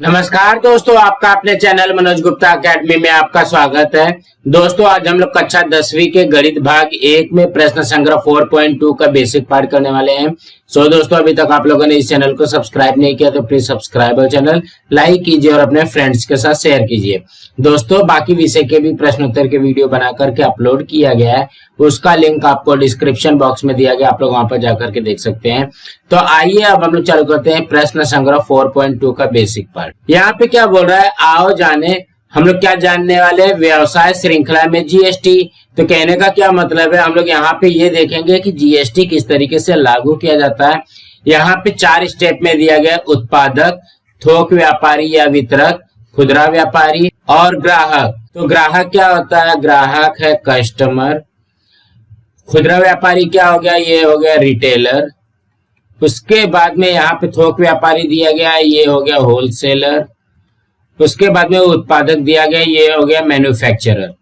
नमस्कार दोस्तों, आपका अपने चैनल मनोज गुप्ता अकेडमी में आपका स्वागत है। दोस्तों, आज हम लोग कक्षा 10वीं के गणित भाग 1 में प्रश्न संग्रह 4.2 का बेसिक पार्ट करने वाले हैं। दोस्तों, अभी तक आप लोगों ने इस चैनल को सब्सक्राइब नहीं किया तो प्लीज सब्सक्राइब और चैनल लाइक कीजिए और अपने फ्रेंड्स के साथ शेयर कीजिए। दोस्तों, बाकी विषय के भी प्रश्न उत्तर के वीडियो बना करके अपलोड किया गया है, उसका लिंक आपको डिस्क्रिप्शन बॉक्स में दिया गया, आप लोग वहां पर जाकर के देख सकते हैं। तो आइए अब हम लोग चालू करते हैं प्रश्न संग्रह 4.2 का बेसिक पार्ट। यहाँ पे क्या बोल रहा है, आओ जाने हम लोग क्या जानने वाले हैं, व्यवसाय श्रृंखला में जीएसटी। तो कहने का क्या मतलब है, हम लोग यहाँ पे ये देखेंगे कि जीएसटी किस तरीके से लागू किया जाता है। यहाँ पे 4 स्टेप में दिया गया, उत्पादक, थोक व्यापारी या वितरक, खुदरा व्यापारी और ग्राहक। तो ग्राहक क्या होता है, ग्राहक है कस्टमर। खुदरा व्यापारी क्या हो गया, ये हो गया रिटेलर। उसके बाद में यहाँ पे थोक व्यापारी दिया गया है, ये हो गया होलसेलर। उसके बाद में उत्पादक दिया गया, ये हो गया मैन्युफैक्चरर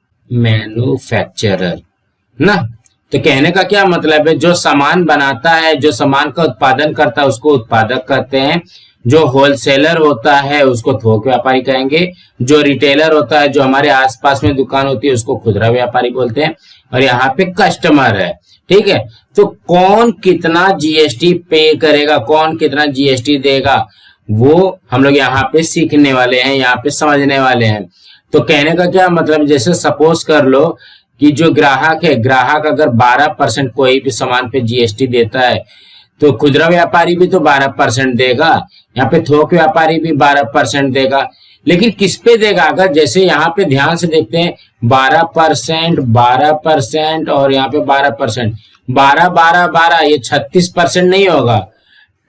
ना। तो कहने का क्या मतलब है, जो सामान बनाता है, जो सामान का उत्पादन करता है उसको उत्पादक कहते हैं। जो होलसेलर होता है उसको थोक व्यापारी कहेंगे। जो रिटेलर होता है, जो हमारे आसपास में दुकान होती है, उसको खुदरा व्यापारी बोलते हैं। और यहाँ पे कस्टमर है, ठीक है। तो कौन कितना जीएसटी पे करेगा, कौन कितना जीएसटी देगा, वो हम लोग यहाँ पे सीखने वाले हैं, यहाँ पे समझने वाले हैं। तो कहने का क्या मतलब, जैसे सपोज कर लो कि जो ग्राहक है, ग्राहक अगर 12% कोई भी सामान पे जीएसटी देता है तो खुदरा व्यापारी भी तो 12% देगा, यहाँ पे थोक व्यापारी भी 12% देगा। लेकिन किस पे देगा, अगर जैसे यहाँ पे ध्यान से देखते हैं 12% और यहाँ पे 12%, 12 ये 36% नहीं होगा।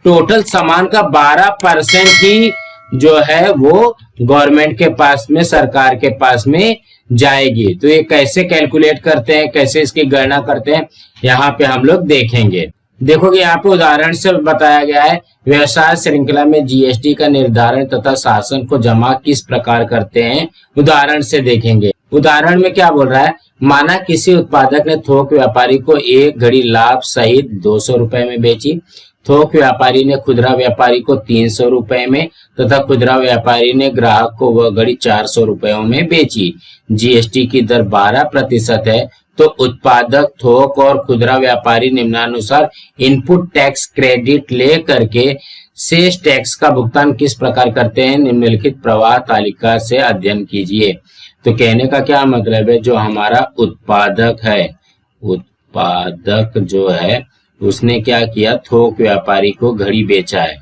टोटल सामान का 12% ही जो है वो गवर्नमेंट के पास में, सरकार के पास में जाएगी। तो ये कैसे कैलकुलेट करते हैं, कैसे इसकी गणना करते हैं, यहाँ पे हम लोग देखेंगे। देखोगे यहाँ पे उदाहरण से बताया गया है, व्यवसाय श्रृंखला में जीएसटी का निर्धारण तथा शासन को जमा किस प्रकार करते हैं, उदाहरण से देखेंगे। उदाहरण में क्या बोल रहा है, माना किसी उत्पादक ने थोक व्यापारी को एक घड़ी लाभ सहित 200 रुपए में बेची। थोक व्यापारी ने खुदरा व्यापारी को 300 रुपए में तथा खुदरा व्यापारी ने ग्राहक को वह घड़ी 400 रुपयों में बेची। जीएसटी की दर 12% है। तो उत्पादक, थोक और खुदरा व्यापारी निम्नानुसार इनपुट टैक्स क्रेडिट ले करके शेष टैक्स का भुगतान किस प्रकार करते हैं, निम्नलिखित प्रवाह तालिका से अध्ययन कीजिए। तो कहने का क्या मतलब है, जो हमारा उत्पादक है, उत्पादक जो है उसने क्या किया, थोक व्यापारी को घड़ी बेचा है।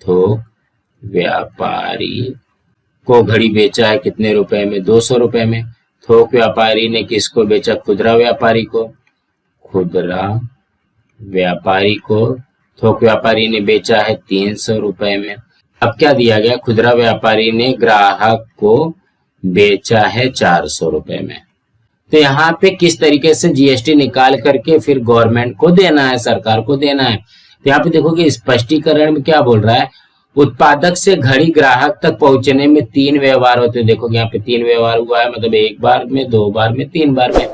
थोक व्यापारी को घड़ी बेचा है कितने रुपए में, 200 रुपए में। थोक व्यापारी ने किसको बेचा, खुदरा व्यापारी को। खुदरा व्यापारी को थोक व्यापारी ने बेचा है 300 रुपए में। अब क्या दिया गया, खुदरा व्यापारी ने ग्राहक को बेचा है 400 रुपए में। तो यहाँ पे किस तरीके से जीएसटी निकाल करके फिर गवर्नमेंट को देना है, सरकार को देना है। तो यहाँ पे देखोगे स्पष्टीकरण में क्या बोल रहा है, उत्पादक से घड़ी ग्राहक तक पहुंचने में 3 व्यवहार होते हैं। देखो यहाँ पे 3 व्यवहार हुआ है, मतलब 1 बार में, 2 बार में, 3 बार में।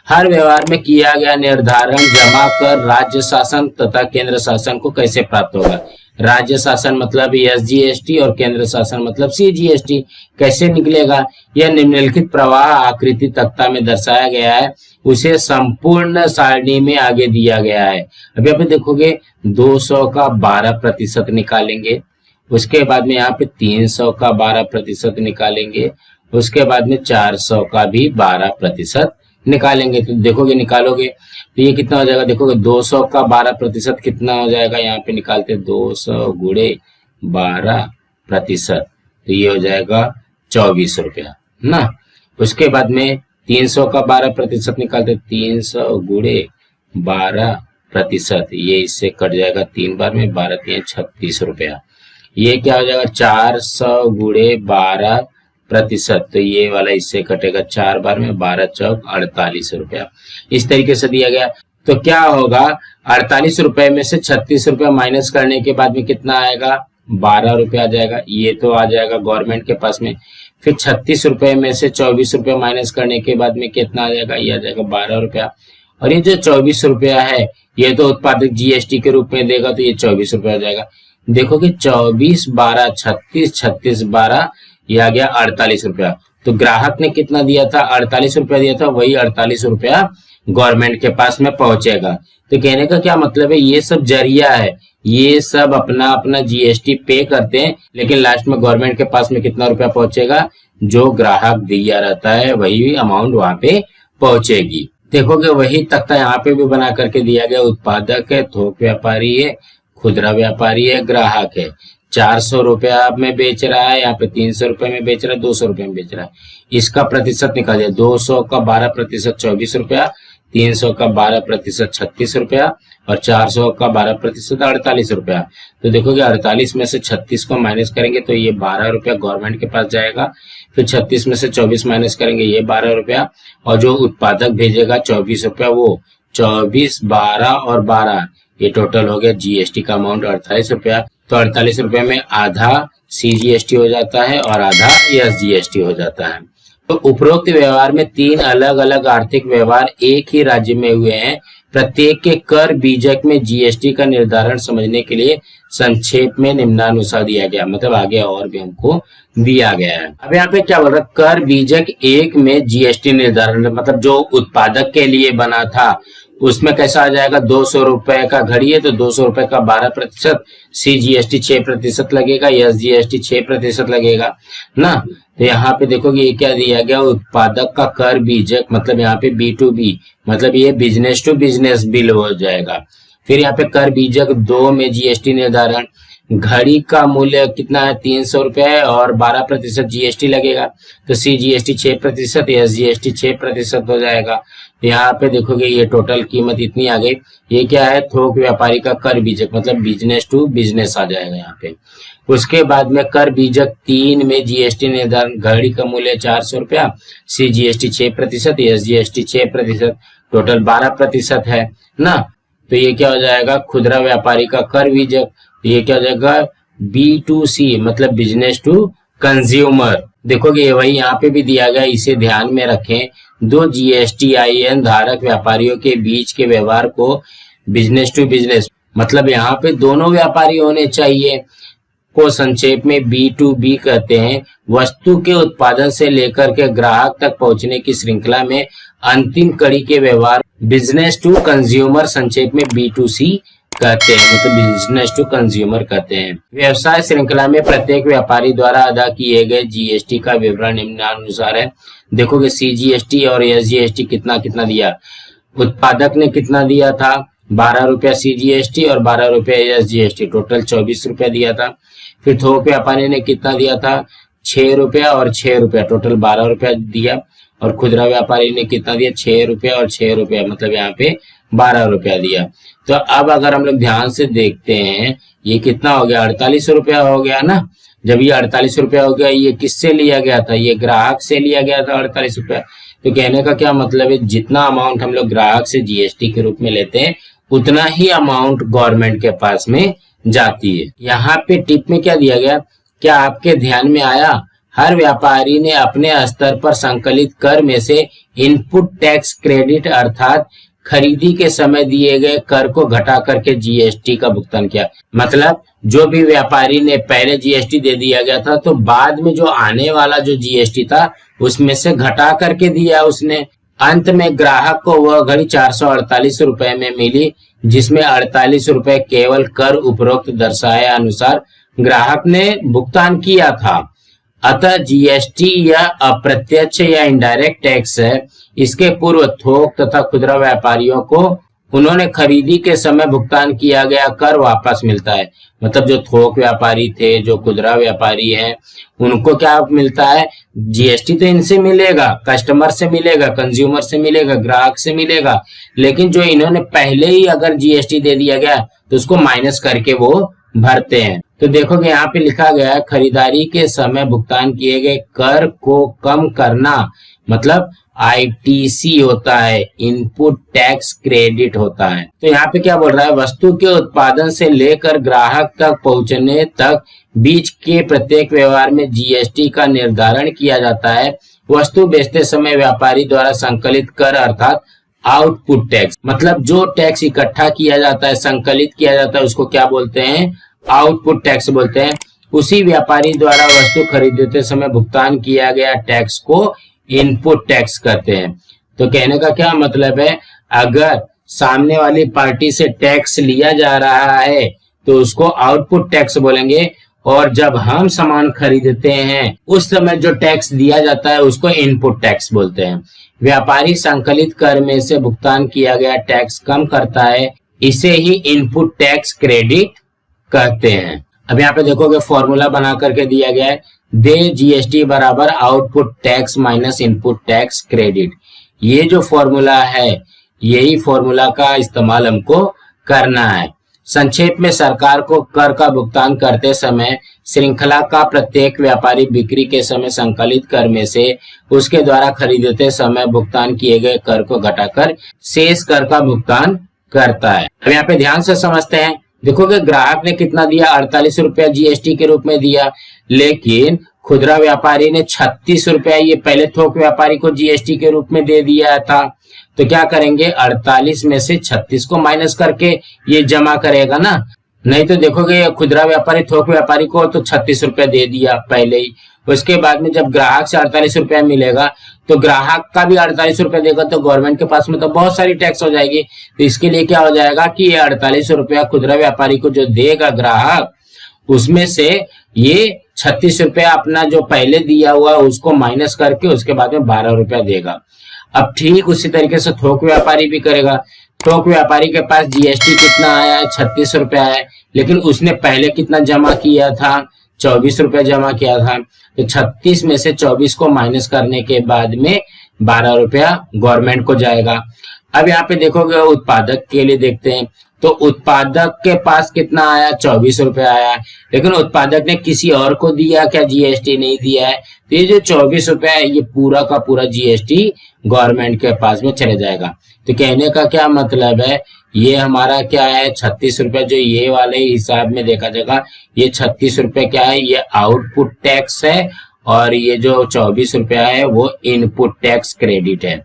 हर व्यवहार में किया गया निर्धारण जमा कर राज्य शासन तथा केंद्र शासन को कैसे प्राप्त होगा। राज्य शासन मतलब एसजीएसटी और केंद्र शासन मतलब सीजीएसटी। कैसे निकलेगा, यह निम्नलिखित प्रवाह आकृति तख्ता में दर्शाया गया है, उसे संपूर्ण सारणी में आगे दिया गया है। अभी आप देखोगे 200 का 12% निकालेंगे, उसके बाद में यहाँ पे 300 का 12% निकालेंगे, उसके बाद में 400 का भी 12% निकालेंगे। तो देखोगे, निकालोगे तो ये कितना हो जाएगा, देखोगे 200 का 12% कितना हो जाएगा, यहाँ पे निकालते 200 गुणे 12%, तो ये हो जाएगा 24 रुपया ना। उसके बाद में 300 का 12% निकालते, 300 गुणे 12%, ये इससे कट जाएगा 3 बार में, 12 3 36 रुपया। ये क्या हो जाएगा, 400 गुणे 12%, तो ये वाला इससे कटेगा 4 बार में, 12 चौक 48 रुपया। इस तरीके से दिया गया। तो क्या होगा, 48 रुपए में से 36 रुपया माइनस करने के बाद में कितना आएगा, 12 रुपया आ जाएगा। ये तो आ जाएगा गवर्नमेंट के पास में। फिर 36 रुपए में से 24 रुपया माइनस करने के बाद में कितना आ जाएगा, ये आ जाएगा 12 रुपया। और ये जो 24 रुपया है, ये तो उत्पादक जीएसटी के रूप में देगा, तो ये 24 रुपया आ जाएगा। देखो कि 24 12 36 36 12 यह आ गया 48 रुपया। तो ग्राहक ने कितना दिया था? 48 रुपया दिया था, वही 48 रुपया गवर्नमेंट के पास में पहुंचेगा। तो कहने का क्या मतलब है, ये सब जरिया है, ये सब अपना अपना जीएसटी पे करते हैं, लेकिन लास्ट में गवर्नमेंट के पास में कितना रुपया पहुंचेगा? जो ग्राहक दिया रहता है वही अमाउंट वहां पे पहुंचेगी। देखोगे वही तख्ता यहाँ पे भी बना करके दिया गया। उत्पादक है, थोक व्यापारी है, खुदरा व्यापारी है, ग्राहक है। 400 रुपया में बेच रहा है, यहाँ पे 300 रुपए में बेच रहा है, 200 रुपए में बेच रहा है। इसका प्रतिशत निकाल दिया, 200 का 12% 24 रुपया, 300 का 12% 36 रुपया और 400 का 12% 48 रुपया। तो देखोगे 48 में से 36 को माइनस करेंगे तो ये 12 रुपया गवर्नमेंट के पास जाएगा। फिर 36 में से 24 माइनस करेंगे, ये 12 रुपया, और जो उत्पादक भेजेगा 24 रुपया, वो 24 12 और 12 ये टोटल हो गया जीएसटी का अमाउंट 48 रुपया। तो 48 रुपये में आधा सीजीएसटी हो जाता है और आधा एसजीएसटी हो जाता है। तो उपरोक्त व्यवहार में 3 अलग अलग आर्थिक व्यवहार एक ही राज्य में हुए हैं। प्रत्येक के कर बीजक में जीएसटी का निर्धारण समझने के लिए संक्षेप में निम्नानुसार दिया गया, मतलब आगे और भी हमको दिया गया है। अब यहाँ पे क्या बोल रहा है, कर बीजक 1 में जीएसटी निर्धारण, मतलब जो उत्पादक के लिए बना था उसमें कैसा आ जाएगा, 200 रुपए का घड़ी है तो 200 रुपए का 12%, सीजीएसटी 6% लगेगा, एसजीएसटी 6% लगेगा ना। तो यहाँ पे देखोगे ये क्या दिया गया, उत्पादक का कर बीजक, मतलब यहाँ पे B2B, मतलब ये बिजनेस टू बिजनेस बिल हो जाएगा। फिर यहाँ पे कर बीजक 2 में जीएसटी निर्धारण, घड़ी का मूल्य कितना है, 300 रुपए और 12% जीएसटी लगेगा, तो सीजीएसटी 6%, एसजीएसटी 6% हो जाएगा। यहाँ पे देखोगे ये टोटल कीमत इतनी आ गई। ये क्या है, थोक व्यापारी का कर बीजक, मतलब बिजनेस टू बिजनेस आ जाएगा यहाँ पे। उसके बाद में कर बीजक 3 में जीएसटी निर्धारण, घड़ी का मूल्य 400 रुपया, सीजीएसटी 6%, एसजीएसटी 6%, टोटल 12% है ना। तो ये क्या हो जाएगा, खुदरा व्यापारी का कर बीजक, ये क्या हो जाएगा, B2C, मतलब बिजनेस टू कंज्यूमर। देखोगे ये वही यहाँ पे भी दिया गया, इसे ध्यान में रखें। 2 GSTIN धारक व्यापारियों के बीच के व्यवहार को बिजनेस टू बिजनेस, मतलब यहाँ पे दोनों व्यापारी होने चाहिए, को संक्षेप में B2B कहते हैं। वस्तु के उत्पादन से लेकर के ग्राहक तक पहुंचने की श्रृंखला में अंतिम कड़ी के व्यवहार बिजनेस टू कंज्यूमर, संक्षेप में B2C कहते हैं, मतलब बिजनेस टू कंज्यूमर कहते हैं। व्यवसाय श्रृंखला में प्रत्येक व्यापारी द्वारा अदा किए गए जीएसटी का विवरण निम्नानुसार है। देखोगे सीजीएसटी और एसजीएसटी कितना कितना दिया, उत्पादक ने कितना दिया था, 12 रुपया सीजीएसटी और 12 रुपया एसजीएसटी, टोटल 24 रुपया दिया था। फिर थोक व्यापारी ने कितना दिया था, 6 रुपया और 6 रुपया, टोटल 12 रुपया दिया। और खुदरा व्यापारी ने कितना दिया, 6 रुपया और 6 रुपया, मतलब यहाँ पे 12 रुपया दिया। तो अब अगर हम लोग ध्यान से देखते हैं ये कितना हो गया, 48 रुपया हो गया ना। जब ये 48 रुपया हो गया, ये किससे लिया गया था, ये ग्राहक से लिया गया था 48 रुपया। तो कहने का क्या मतलब है, जितना अमाउंट हम लोग ग्राहक से जीएसटी के रूप में लेते हैं उतना ही अमाउंट गवर्नमेंट के पास में जाती है। यहाँ पे टिप में क्या दिया गया, क्या आपके ध्यान में आया, हर व्यापारी ने अपने स्तर पर संकलित कर में से इनपुट टैक्स क्रेडिट अर्थात खरीदी के समय दिए गए कर को घटा करके जीएसटी का भुगतान किया। मतलब जो भी व्यापारी ने पहले जीएसटी दे दिया गया था, तो बाद में जो आने वाला जो जीएसटी था उसमें से घटा करके दिया उसने। अंत में ग्राहक को वह घड़ी 448 रुपए में मिली, जिसमें 48 रुपए केवल कर उपरोक्त दर्शाए अनुसार ग्राहक ने भुगतान किया था। अतः जीएसटी या अप्रत्यक्ष या इनडायरेक्ट टैक्स है। इसके पूर्व थोक तथा खुदरा व्यापारियों को उन्होंने खरीदी के समय भुगतान किया गया कर वापस मिलता है। मतलब जो थोक व्यापारी थे, जो खुदरा व्यापारी हैं, उनको क्या मिलता है, जीएसटी तो इनसे मिलेगा, कस्टमर से मिलेगा, कंज्यूमर से मिलेगा, ग्राहक से मिलेगा, लेकिन जो इन्होंने पहले ही अगर जीएसटी दे दिया गया तो उसको माइनस करके वो भरते हैं। तो देखोगे यहाँ पे लिखा गया है, खरीदारी के समय भुगतान किए गए कर को कम करना, मतलब आईटीसी होता है, इनपुट टैक्स क्रेडिट होता है। तो यहाँ पे क्या बोल रहा है, वस्तु के उत्पादन से लेकर ग्राहक तक पहुंचने तक बीच के प्रत्येक व्यवहार में जीएसटी का निर्धारण किया जाता है। वस्तु बेचते समय व्यापारी द्वारा संकलित कर अर्थात आउटपुट टैक्स, मतलब जो टैक्स इकट्ठा किया जाता है, संकलित किया जाता है, उसको क्या बोलते हैं, आउटपुट टैक्स बोलते हैं। उसी व्यापारी द्वारा वस्तु खरीदते समय भुगतान किया गया टैक्स को इनपुट टैक्स कहते हैं। तो कहने का क्या मतलब है, अगर सामने वाली पार्टी से टैक्स लिया जा रहा है तो उसको आउटपुट टैक्स बोलेंगे, और जब हम सामान खरीदते हैं उस समय जो टैक्स दिया जाता है उसको इनपुट टैक्स बोलते हैं। व्यापारी संकलित कर में से भुगतान किया गया टैक्स कम करता है, इसे ही इनपुट टैक्स क्रेडिट कहते हैं। अब यहाँ पे देखोगे फॉर्मूला बना करके दिया गया है, दे जीएसटी बराबर output tax minus input tax credit. ये जो फॉर्मूला है यही फॉर्मूला का इस्तेमाल हमको करना है। संक्षेप में सरकार को कर का भुगतान करते समय श्रृंखला का प्रत्येक व्यापारी बिक्री के समय संकलित कर में से उसके द्वारा खरीदते समय भुगतान किए गए कर को घटाकर शेष कर का भुगतान करता है। अब यहाँ पे ध्यान से समझते हैं। देखोगे ग्राहक ने कितना दिया, 48 रुपया जीएसटी के रूप में दिया, लेकिन खुदरा व्यापारी ने 36 रुपया ये पहले थोक व्यापारी को जीएसटी के रूप में दे दिया था। तो क्या करेंगे, 48 में से 36 को माइनस करके ये जमा करेगा ना। नहीं तो देखोगे खुदरा व्यापारी थोक व्यापारी को तो 36 रुपया दे दिया पहले ही, उसके बाद में जब ग्राहक से 48 रुपया मिलेगा तो ग्राहक का भी 48 रुपया देगा, तो गवर्नमेंट के पास में तो बहुत सारी टैक्स हो जाएगी। तो इसके लिए क्या हो जाएगा कि ये 48 रुपया खुदरा व्यापारी को जो देगा ग्राहक, उसमें से ये 36 रुपया अपना जो पहले दिया हुआ उसको माइनस करके उसके बाद में 12 रुपया देगा। अब ठीक उसी तरीके से थोक व्यापारी भी करेगा। थोक व्यापारी के पास जीएसटी कितना आया है, 36 रुपया है, लेकिन उसने पहले कितना जमा किया था, 24 रुपया जमा किया था। तो 36 में से 24 को माइनस करने के बाद में 12 रुपया गवर्नमेंट को जाएगा। अब यहाँ पे देखोगे उत्पादक के लिए देखते हैं, तो उत्पादक के पास कितना आया, 24 रुपया आया, लेकिन उत्पादक ने किसी और को दिया क्या, जीएसटी नहीं दिया है। तो ये जो 24 रुपया है ये पूरा का पूरा जीएसटी गवर्नमेंट के पास में चले जाएगा। तो कहने का क्या मतलब है, ये हमारा क्या है 36 रुपया, जो ये वाले हिसाब में देखा जाएगा, ये 36 रुपया क्या है, ये आउटपुट टैक्स है, और ये जो 24 रुपया है वो इनपुट टैक्स क्रेडिट है।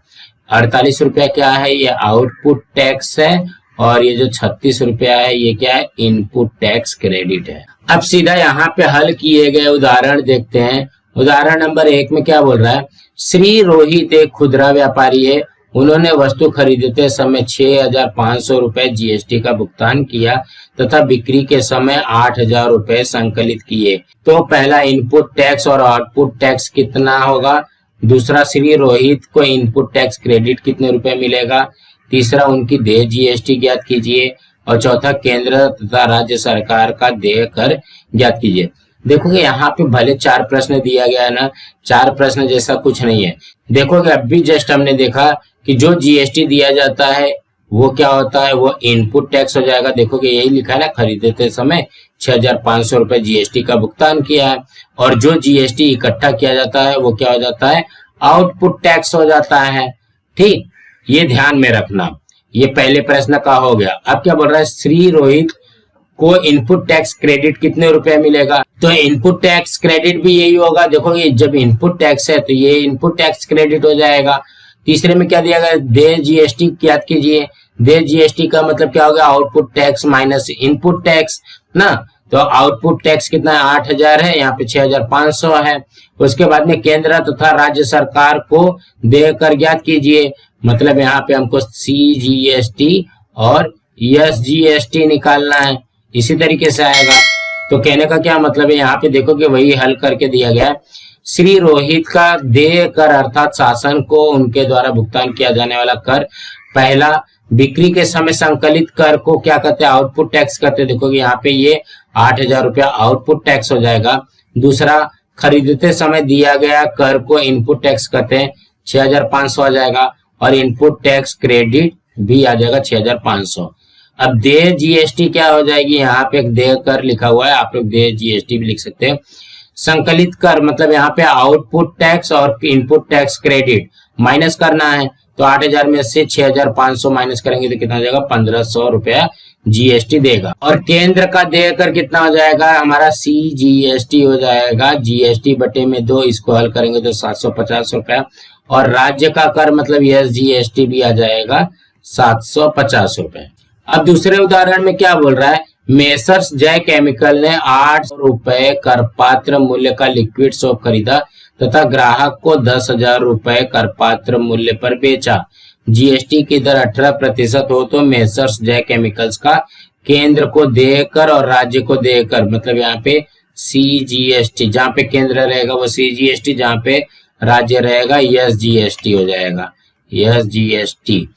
48 रुपया क्या है, ये आउटपुट टैक्स है, और ये जो 36 रुपया है ये क्या है, इनपुट टैक्स क्रेडिट है। अब सीधा यहाँ पे हल किए गए उदाहरण देखते हैं। उदाहरण नंबर 1 में क्या बोल रहा है, श्री रोहित एक खुदरा व्यापारी है, उन्होंने वस्तु खरीदते समय 6,500 रुपए जीएसटी का भुगतान किया तथा बिक्री के समय 8,000 रुपए संकलित किए। तो पहला इनपुट टैक्स और आउटपुट टैक्स कितना होगा, दूसरा श्री रोहित को इनपुट टैक्स क्रेडिट कितने रुपए मिलेगा, तीसरा उनकी देय जीएसटी ज्ञात कीजिए, और चौथा केंद्र तथा राज्य सरकार का देय कर ज्ञात कीजिए। देखोगे यहाँ पे भले 4 प्रश्न दिया गया है ना, 4 प्रश्न जैसा कुछ नहीं है। देखोगे अब भी जस्ट हमने देखा कि जो जीएसटी दिया जाता है वो क्या होता है, वो इनपुट टैक्स हो जाएगा। देखोगे यही लिखा है ना, खरीदते समय 6,500 रुपए जीएसटी का भुगतान किया है, और जो जीएसटी इकट्ठा किया जाता है वो क्या हो जाता है, आउटपुट टैक्स हो जाता है। ठीक, ये ध्यान में रखना। ये पहले प्रश्न का हो गया। अब क्या बोल रहा है, श्री रोहित को इनपुट टैक्स क्रेडिट कितने रुपए मिलेगा, तो इनपुट टैक्स क्रेडिट भी यही होगा। देखो ये जब इनपुट टैक्स है तो ये इनपुट टैक्स क्रेडिट हो जाएगा। तीसरे में क्या दिया गया, देय जीएसटी याद कीजिए। देय जीएसटी का मतलब क्या होगा, output tax minus input tax ना। तो आउटपुट टैक्स कितना है, 8,000 है, यहाँ पे 6,500 है। उसके बाद में केंद्र तथा राज्य सरकार को देय कर ज्ञात कीजिए, मतलब यहाँ पे हमको सीजीएसटी और एसजीएसटी निकालना है। इसी तरीके से आएगा। तो कहने का क्या मतलब है, यहाँ पे देखोगे वही हल करके दिया गया है। श्री रोहित का देय कर अर्थात शासन को उनके द्वारा भुगतान किया जाने वाला कर, पहला बिक्री के समय संकलित कर को क्या कहते हैं, आउटपुट टैक्स कहते हैं। देखोगे यहाँ पे ये 8,000 रुपया आउटपुट टैक्स हो जाएगा। दूसरा खरीदते समय दिया गया कर को इनपुट टैक्स कहते हैं, 6,500 आ जाएगा, और इनपुट टैक्स क्रेडिट भी आ जाएगा 6,500। अब देय जीएसटी क्या हो जाएगी, यहाँ पे एक देय कर लिखा हुआ है, आप लोग देय जीएसटी भी लिख सकते हैं। संकलित कर मतलब यहाँ पे आउटपुट टैक्स और इनपुट टैक्स क्रेडिट माइनस करना है। तो 8,000 में से 6,500 माइनस करेंगे तो कितना हो जाएगा, 1,500 रुपया जीएसटी देगा। और केंद्र का देय कर कितना हो जाएगा, हमारा सीजीएसटी हो जाएगा, जीएसटी बटे में 2, इसको हल करेंगे तो 750 रुपया। और राज्य का कर मतलब एसजीएसटी भी आ जाएगा 750 रुपए। अब दूसरे उदाहरण में क्या बोल रहा है, मेसर्स जय केमिकल ने 800 रुपए करपात्र मूल्य का लिक्विड सोप खरीदा तथा ग्राहक को 10,000 रुपए करपात्र मूल्य पर बेचा। जीएसटी की दर 18% हो तो मेसर्स जय केमिकल्स का केंद्र को देकर और राज्य को देकर, मतलब यहाँ पे सीजीएसटी, जहाँ पे केंद्र रहेगा वो सीजीएसटी, जहाँ पे राज्य रहेगा एसजीएसटी हो जाएगा, एसजीएसटी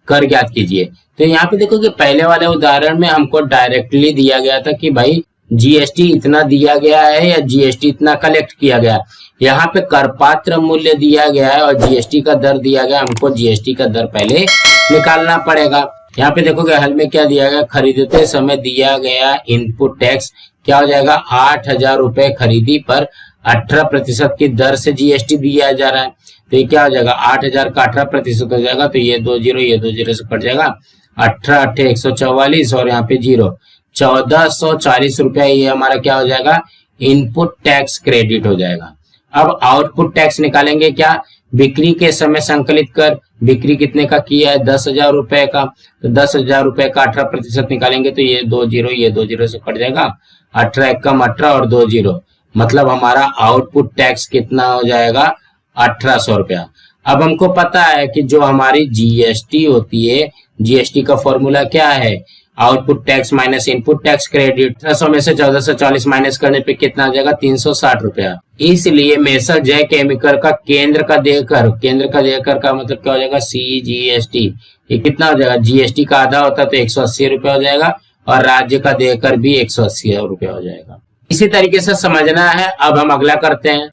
कर ज्ञात कीजिए। तो यहाँ पे देखो कि पहले वाले उदाहरण में हमको डायरेक्टली दिया गया था कि भाई जीएसटी इतना दिया गया है या जीएसटी इतना कलेक्ट किया गया। यहाँ पे करपात्र मूल्य दिया गया है और जीएसटी का दर दिया गया, हमको जीएसटी का दर पहले निकालना पड़ेगा। यहाँ पे देखोगे हल में क्या दिया गया, खरीदते समय दिया गया इनपुट टैक्स क्या हो जाएगा, 8,000 रुपए खरीदी पर 18% की दर से जीएसटी दिया जा रहा है। तो ये क्या हो जाएगा, 8,000 का 18% हो जाएगा, तो ये 20 से कट जाएगा, 18 8 144 और यहाँ पे 0 1440 रुपया ये हमारा क्या हो जाएगा, इनपुट टैक्स क्रेडिट हो जाएगा। अब आउटपुट टैक्स निकालेंगे क्या, बिक्री के समय संकलित कर, बिक्री कितने का किया है, 10,000 रुपए का, तो 10,000 रुपए का 18% निकालेंगे तो ये 20 से कट जाएगा, 18 एकम 18 और 20, मतलब हमारा आउटपुट टैक्स कितना हो जाएगा, 1800 रुपया। अब हमको पता है कि जो हमारी जीएसटी होती है, जीएसटी का फॉर्मूला क्या है, output tax minus input tax credit. 1800 में से 1440 माइनस करने पे कितना आ जाएगा, 360 रुपया। इसलिए मेसर जय केमिकल का केंद्र का देकर का मतलब क्या हो जाएगा, सीजीएसटी, ये कितना हो जाएगा, जीएसटी का आधा होता तो 180 रुपया हो जाएगा और राज्य का देकर भी 180 रुपया हो जाएगा। इसी तरीके से समझना है। अब हम अगला करते हैं।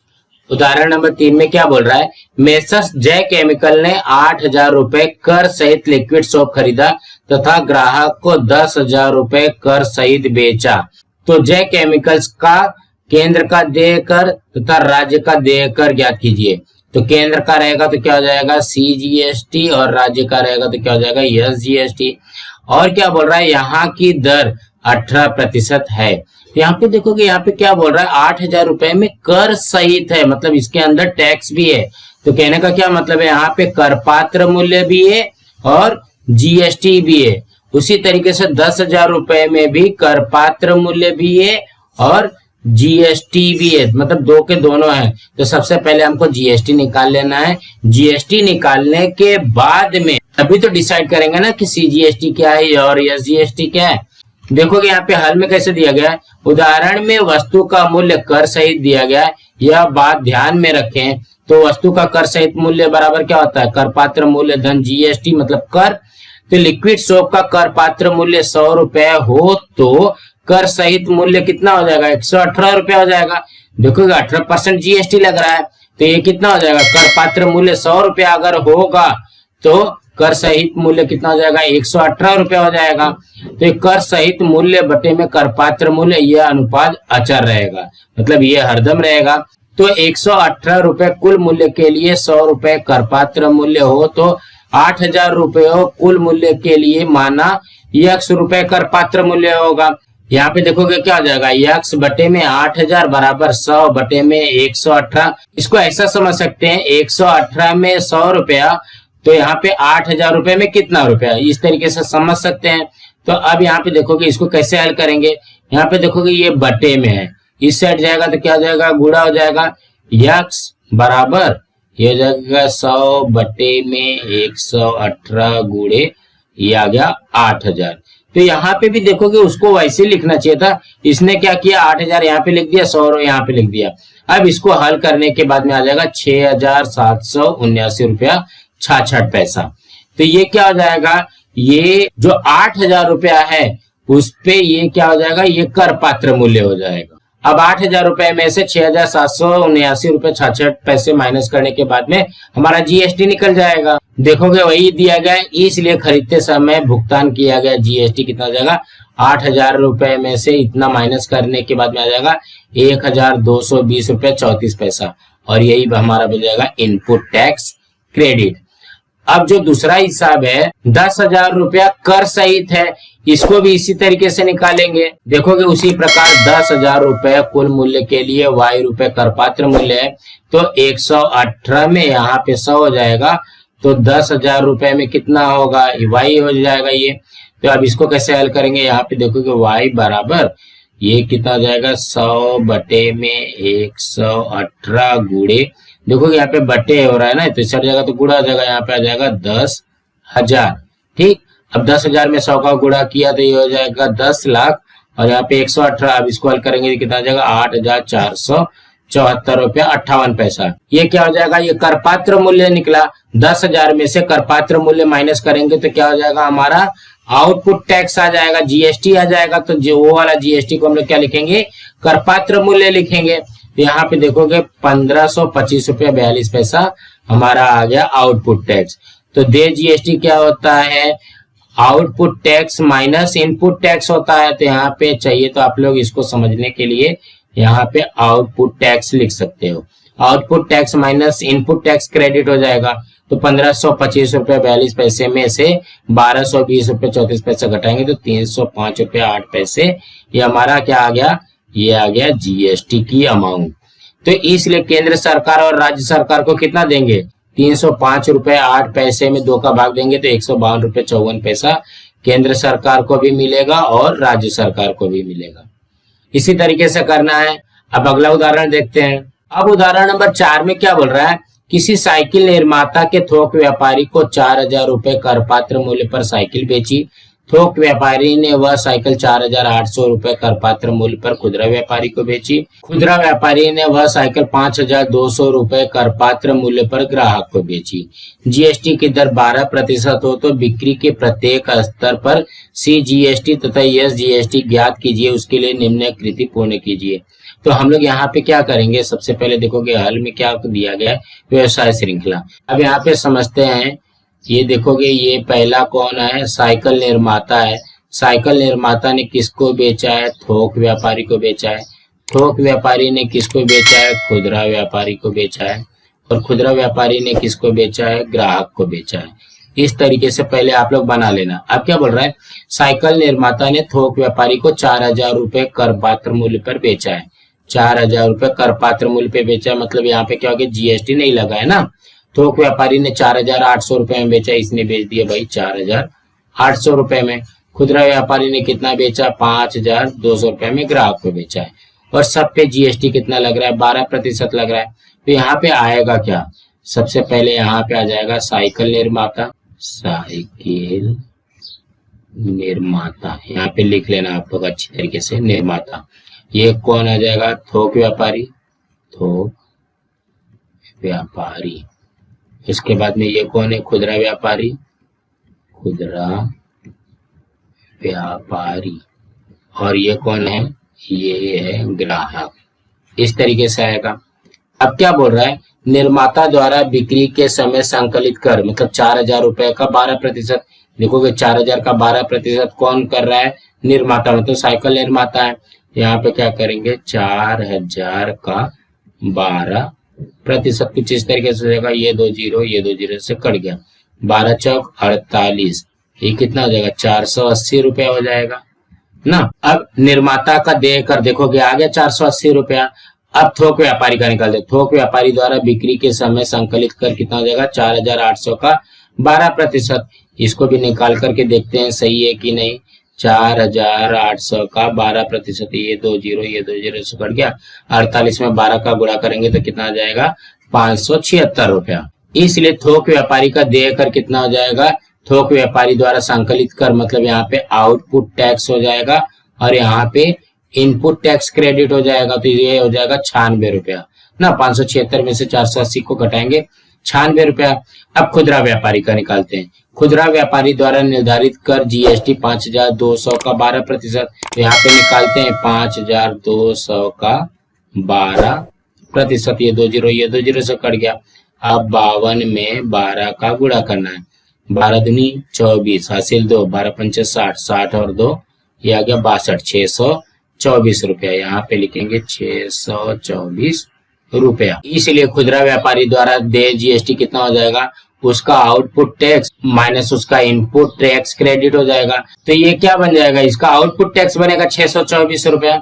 उदाहरण नंबर 3 में क्या बोल रहा है, मेसर्स जय केमिकल ने 8,000 रुपए कर सहित लिक्विड सोप खरीदा तथा ग्राहक को 10,000 रुपए कर सहित बेचा। तो जय केमिकल्स का केंद्र का देकर तथा राज्य का देकर ज्ञात कीजिए। तो केंद्र का रहेगा तो क्या हो जाएगा, सीजीएसटी, और राज्य का रहेगा तो क्या हो जाएगा, एसजीएसटी। और क्या बोल रहा है, यहाँ की दर 18% है। यहाँ पे देखोगे, यहाँ पे क्या बोल रहा है, 8,000 रुपए में कर सहित है, मतलब इसके अंदर टैक्स भी है। तो कहने का क्या मतलब है, यहाँ पे करपात्र मूल्य भी है और जीएसटी भी है। उसी तरीके से 10,000 रुपए में भी करपात्र मूल्य भी है और जीएसटी भी है, मतलब दो के दोनों है। तो सबसे पहले हमको जीएसटी निकाल लेना है। जीएसटी निकालने के बाद में अभी तो डिसाइड करेंगे ना कि सीजीएसटी क्या है और एसजीएसटी क्या है। देखोगे यहाँ पे हल में कैसे दिया गया है, उदाहरण में वस्तु का मूल्य कर सहित दिया गया है। यह बात ध्यान में रखें। तो वस्तु का कर सहित मूल्य बराबर क्या होता है, करपात्र मूल्य धन जीएसटी मतलब कर। तो लिक्विड सोप का करपात्र मूल्य 100 रुपए हो तो कर सहित मूल्य कितना हो जाएगा, 118 रुपया हो जाएगा। देखोगे 18% जीएसटी लग रहा है, तो ये कितना हो जाएगा, करपात्र मूल्य 100 रुपया अगर होगा तो कर सहित मूल्य कितना हो जाएगा, 118 रुपया हो जाएगा। तो कर सहित मूल्य बटे में करपात्र मूल्य, यह अनुपात अचर रहेगा, मतलब ये हरदम रहेगा। तो 118 रुपए कुल मूल्य के लिए 100 रुपए करपात्र मूल्य हो तो 8,000 रुपये कुल मूल्य के लिए माना x रुपए करपात्र मूल्य होगा। यहाँ पे देखोगे क्या हो जाएगा, x बटे में 8,000 बराबर 100 बटे में 118। इसको ऐसा समझ सकते हैं, 118 में 100 रुपया तो यहाँ पे 8,000 रुपए में कितना रुपया, इस तरीके से समझ सकते हैं। तो अब यहाँ पे देखोगे इसको कैसे हल करेंगे, यहाँ पे देखोगे ये बटे में है, इस साइड जाएगा तो क्या हो जाएगा, गुणा हो जाएगा। x बराबर ये हो जाएगा 100 बटे में 118 गुणे ये आ गया 8,000। तो यहाँ पे भी देखोगे उसको वैसे लिखना चाहिए था, इसने क्या किया, 8,000 यहाँ पे लिख दिया, 100 यहाँ पे लिख दिया। अब इसको हल करने के बाद में आ जाएगा 6,779 रुपया 66 पैसा। तो ये क्या हो जाएगा, ये जो 8,000 रुपया है उस पे ये क्या हो जाएगा, ये कर पात्र मूल्य हो जाएगा। अब 8,000 रुपए में से 6,779 रुपए 66 पैसे माइनस करने के बाद में हमारा जीएसटी निकल जाएगा। देखोगे वही दिया गया, इसलिए खरीदते समय भुगतान किया गया जीएसटी कितना हो जाएगा, 8,000 रुपए में से इतना माइनस करने के बाद में आ जाएगा 1,220 रुपए 34 पैसा, और यही हमारा बन जाएगा इनपुट टैक्स क्रेडिट। अब जो दूसरा हिसाब है 10,000 रुपया कर सहित है, इसको भी इसी तरीके से निकालेंगे। देखोगे उसी प्रकार 10,000 रुपए कुल मूल्य के लिए y रुपए करपात्र मूल्य है, तो 118 में यहाँ पे 100 हो जाएगा, तो 10,000 रुपए में कितना होगा, y हो जाएगा ये। तो अब इसको कैसे हल करेंगे, यहाँ पे देखोगे y बराबर ये कितना हो जाएगा 100 बटे में 118 गुणे, देखोगे यहाँ पे बटे हो रहा है ना, तो इस जगह तो गुणा हो जाएगा, यहाँ पे आ जाएगा 10,000। ठीक, अब 10,000 में 100 का गुणा किया तो ये हो जाएगा 10 लाख, और यहाँ पे 118, अब इसको हल करेंगे तो कितना आ जाएगा 8,474 रुपया 58 पैसा। ये क्या हो जाएगा, ये करपात्र मूल्य निकला। 10,000 में से करपात्र मूल्य माइनस करेंगे तो क्या हो जाएगा, हमारा आउटपुट टैक्स आ जाएगा, जीएसटी आ जाएगा। तो जो वो वाला जीएसटी को हम लोग क्या लिखेंगे, करपात्र मूल्य लिखेंगे। तो यहाँ पे देखोगे 1525 रुपया 42 पैसा हमारा आ गया आउटपुट टैक्स। तो दे जीएसटी क्या होता है, output tax minus input tax होता है। तो यहाँ पे चाहिए तो आप लोग इसको समझने के लिए यहाँ पे आउटपुट टैक्स लिख सकते हो। Output tax minus input tax credit हो जाएगा। तो 1525 रुपया 42 पैसे में से 1220 रुपये 34 पैसे घटाएंगे तो 305 रुपया 8 पैसे, ये हमारा क्या आ गया, ये आ गया जीएसटी की अमाउंट। तो इसलिए केंद्र सरकार और राज्य सरकार को कितना देंगे, 305 रुपए 8 पैसे में 2 का भाग देंगे तो 152 रुपये 54 पैसा केंद्र सरकार को भी मिलेगा और राज्य सरकार को भी मिलेगा। इसी तरीके से करना है। अब अगला उदाहरण देखते हैं। अब उदाहरण नंबर 4 में क्या बोल रहा है, किसी साइकिल निर्माता के थोक व्यापारी को 4,000 रुपए करपात्र मूल्य पर साइकिल बेची। थोक व्यापारी ने वह साइकिल 4,800 रुपए करपात्र मूल्य पर खुदरा व्यापारी को बेची। खुदरा व्यापारी ने वह साइकिल 5,200 रुपए करपात्र मूल्य पर ग्राहक को बेची। जीएसटी की दर 12% हो तो बिक्री के प्रत्येक स्तर पर सीजीएसटी तथा एसजीएसटी ज्ञात कीजिए, उसके लिए निम्नलिखित पूर्ण कीजिए। तो हम लोग यहाँ पे क्या करेंगे, सबसे पहले देखोगे हल में क्या दिया गया है, व्यवसाय श्रृंखला। अब यहाँ पे समझते हैं, ये देखोगे ये पहला कौन है, साइकिल निर्माता है। साइकिल निर्माता ने किसको बेचा है, थोक व्यापारी को बेचा है। थोक व्यापारी ने किसको बेचा है, खुदरा व्यापारी को बेचा है। और खुदरा व्यापारी ने किसको बेचा है, ग्राहक को बेचा है। इस तरीके से पहले आप लोग बना लेना। अब क्या बोल रहा है, साइकिल निर्माता ने थोक व्यापारी को 4,000 रुपए करपात्र मूल्य पर बेचा है। 4,000 रुपए करपात्र मूल्य पे बेचा, मतलब यहाँ पे क्या हो गया, जीएसटी नहीं लगा है ना। थोक व्यापारी ने 4,800 रुपए में बेचा, इसने बेच दिया भाई 4,800 रुपए में। खुदरा व्यापारी ने कितना बेचा, 5,200 रुपए में ग्राहक को बेचा है। और सब पे जीएसटी कितना लग रहा है, 12% लग रहा है। तो यहाँ पे आएगा क्या, सबसे पहले यहाँ पे आ जाएगा साइकिल निर्माता। साइकिल निर्माता यहाँ पे लिख लेना आप लोग अच्छी तरीके से, निर्माता। ये कौन आ जाएगा, थोक व्यापारी। थोक व्यापारी। इसके बाद में ये कौन है, खुदरा व्यापारी। खुदरा व्यापारी। और ये कौन है, ये है ग्राहक। इस तरीके से आएगा। अब क्या बोल रहा है, निर्माता द्वारा बिक्री के समय संकलित कर, मतलब 4,000 रुपए का 12%। देखोगे 4,000 का 12% कौन कर रहा है, निर्माता, मतलब साइकिल निर्माता है। यहाँ पे क्या करेंगे, 4,000 का 12% कुछ इस तरीके से हो जाएगा। ये 2 जीरो से कट गया, 12 चौक 48, ये कितना हो जाएगा, 480 रुपया हो जाएगा ना। अब निर्माता का देकर देखोगे आ गया 480 रुपया। अब थोक व्यापारी का निकाल दे। थोक व्यापारी द्वारा बिक्री के समय संकलित कर कितना हो जाएगा, 4,800 का 12%। इसको भी निकाल करके देखते हैं सही है कि नहीं। 4,800 का 12%, ये 2 जीरो से कट गया। 48 में 12 का गुणा करेंगे तो कितना आ जाएगा, 576 रुपया। इसलिए थोक व्यापारी का देय कर कितना हो जाएगा, थोक व्यापारी द्वारा संकलित कर, मतलब यहाँ पे आउटपुट टैक्स हो जाएगा और यहाँ पे इनपुट टैक्स क्रेडिट हो जाएगा। तो ये हो जाएगा 96 रुपया ना। 576 में से 480 को घटाएंगे, 96 रुपया। अब खुदरा व्यापारी का निकालते हैं। खुदरा व्यापारी द्वारा निर्धारित कर जीएसटी 5,200 का 12%। तो यहाँ पे निकालते हैं 5,200 का 12%। ये 2 जीरो से कट गया। अब 52 में 12 का गुणा करना है। 12 दूनी 24, हासिल 2, 12 पंचे 60, 60 और 2 ये आ गया 62, 624 रुपया। यहाँ पे लिखेंगे 624 रुपया। इसलिए खुदरा व्यापारी द्वारा देय जीएसटी कितना हो जाएगा, उसका आउटपुट टैक्स माइनस उसका इनपुट टैक्स क्रेडिट हो जाएगा। तो ये क्या बन जाएगा, इसका आउटपुट टैक्स बनेगा 624 रुपया।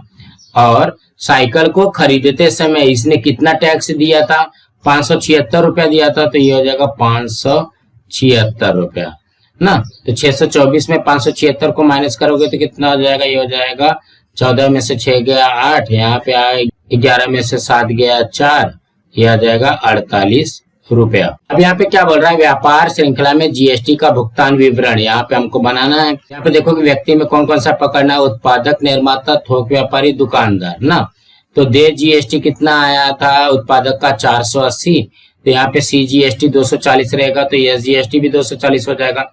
और साइकिल को खरीदते समय इसने कितना टैक्स दिया था, 576 रुपया दिया था। तो ये हो जाएगा 576 रुपया। ना। तो 624 में 576 को माइनस करोगे तो कितना हो जाएगा, ये हो जाएगा 14 में से 6 गया 8, यहाँ पे आए 11 में से 7 गया 4, यह आ जाएगा 48 रुपया। अब यहाँ पे क्या बोल रहा है, व्यापार श्रृंखला में जीएसटी का भुगतान विवरण यहाँ पे हमको बनाना है। यहाँ पे देखो कि व्यक्ति में कौन कौन सा पकड़ना है, उत्पादक, निर्माता, थोक व्यापारी, दुकानदार ना। तो दे जीएसटी कितना आया था उत्पादक का 480, तो यहाँ पे सी जीएसटी 240 रहेगा, तो एस जीएसटी भी 240 हो जाएगा,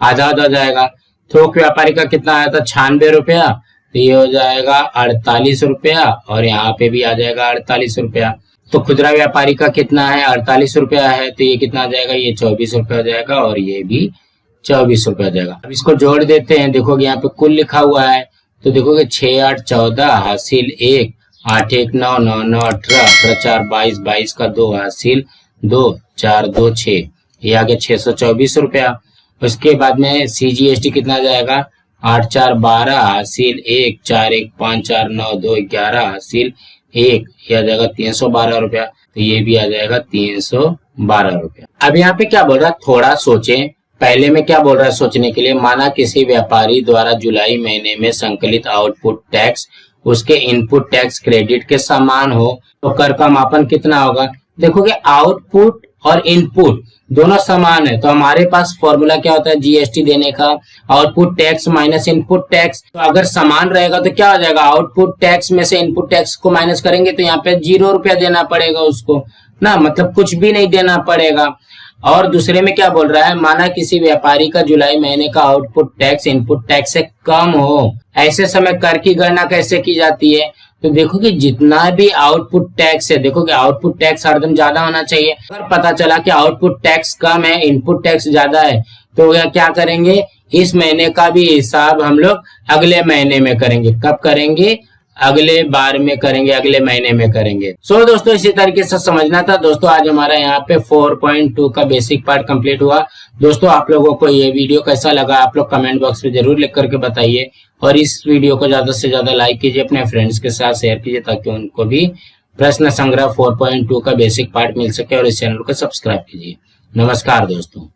आधा आधा हो जाएगा। थोक व्यापारी का कितना आया था 96 रुपया, तो ये हो जाएगा 48 रुपया, और यहाँ पे भी आ जाएगा 48 रुपया। तो खुदरा व्यापारी का कितना है 48 रुपया है, तो ये कितना आ जाएगा, ये 24 रुपया हो जाएगा, और ये भी 24 रुपया हो जाएगा। अब इसको जोड़ देते हैं, देखोगे यहाँ पे कुल लिखा हुआ है, तो देखोगे 6 8 14 हासिल 1, 8 1 9 9 9 18, 18 4 22, 22 का 2 हासिल 2, 4 2 6, ये आ गया 624 रुपया। उसके बाद में सीजीएसटी कितना आ जाएगा 8 4 12 हासिल 1, 4 1 5 4 9 2 11 हासिल 1, ये आ जाएगा 312 रुपया, तो ये भी आ जाएगा 312 रुपया। अब यहाँ पे क्या बोल रहा है, थोड़ा सोचें। पहले में क्या बोल रहा है सोचने के लिए, माना किसी व्यापारी द्वारा जुलाई महीने में संकलित आउटपुट टैक्स उसके इनपुट टैक्स क्रेडिट के समान हो, तो कर का मापन कितना होगा। देखोगे आउटपुट और इनपुट दोनों समान है, तो हमारे पास फॉर्मूला क्या होता है जीएसटी देने का, output tax minus input tax. तो अगर समान रहेगा तो क्या हो जाएगा, आउटपुट टैक्स में से इनपुट टैक्स को माइनस करेंगे तो यहाँ पे 0 रुपया देना पड़ेगा उसको ना, मतलब कुछ भी नहीं देना पड़ेगा। और दूसरे में क्या बोल रहा है, माना किसी व्यापारी का जुलाई महीने का आउटपुट टैक्स इनपुट टैक्स से कम हो, ऐसे समय कर की गणना कैसे की जाती है। तो देखो कि जितना भी आउटपुट टैक्स है, देखो कि आउटपुट टैक्स हरदम ज्यादा होना चाहिए। अगर पता चला कि आउटपुट टैक्स कम है इनपुट टैक्स ज्यादा है, तो क्या करेंगे, इस महीने का भी हिसाब हम लोग अगले महीने में करेंगे। कब करेंगे, अगले बार में करेंगे, अगले महीने में करेंगे। सो दोस्तों इसी तरीके से समझना था। दोस्तों आज हमारा यहाँ पे 4.2 का बेसिक पार्ट कंप्लीट हुआ। दोस्तों आप लोगों को ये वीडियो कैसा लगा आप लोग कमेंट बॉक्स में जरूर लिख करके बताइए, और इस वीडियो को ज्यादा से ज्यादा लाइक कीजिए, अपने फ्रेंड्स के साथ शेयर कीजिए, ताकि उनको भी प्रश्न संग्रह 4.2 का बेसिक पार्ट मिल सके, और इस चैनल को सब्सक्राइब कीजिए। नमस्कार दोस्तों।